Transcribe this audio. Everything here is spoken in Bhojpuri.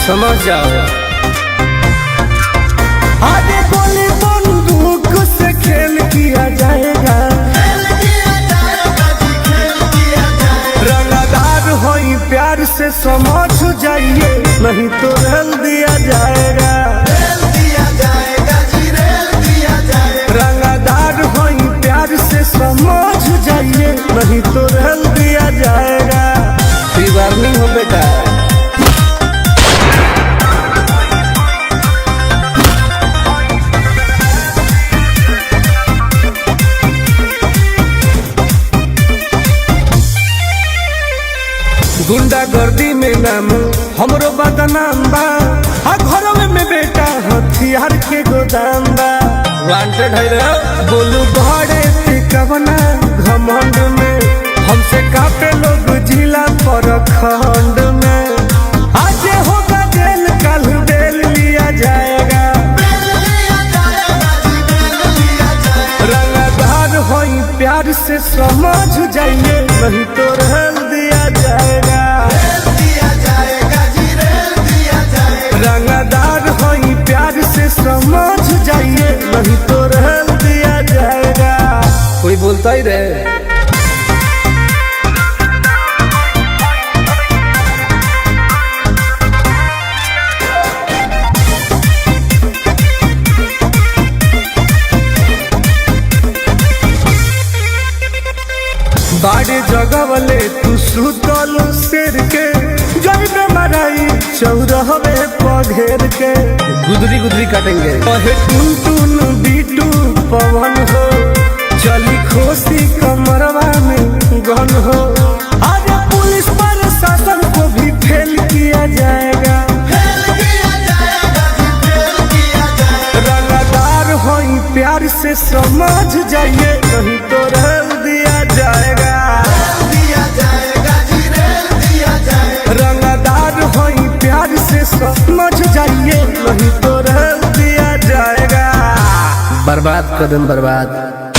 समझ जाओ। आगे गोली बंदूक से खेल किया जाएगा, रंगदार होई प्यार से समझ जाइए, नहीं तो रेल दिया जाएगा। रंगदार होई प्यार से समझ जाइए, नहीं तो रेल दिया जाएगा। वार्निंग हो बेटा। गुंडा गर्दी में नाम हमरो बदनाम बा, घर में बेटा हथियार के गोदाम बा। वांटेड है रे। बोलू घरे कवना घमंड में, हमसे कापे लोग जिला पर खंड में। आज होगा जेल कल बेल लिया जाएगा, रंगदार होई प्यार से समझ जाइए, नहीं तो रेल दिया जाएगा। रंगदार होई प्यार से समझ जाइए, नहीं तो रेल दिया जाएगा। कोई बोलता ही रहे। बाड़े जगवले तू सुतल शेर के, जइबे मराई चौरहवे पघेर के। गुदरी गुदरी काटेंगे। कहे टुन टुन बीटू पवन हो, चली खोसी कमरवा में गन हो। आज पुलिस प्रशासन को भी फेल किया जाएगा, रंगदार होई प्यार से समझ जाइए, नहीं तो रेल दिया जाएगा। रंगदार होई प्यार से समझ जाइए, नहीं तो रेल दिया जाएगा। बर्बाद कदम बर्बाद।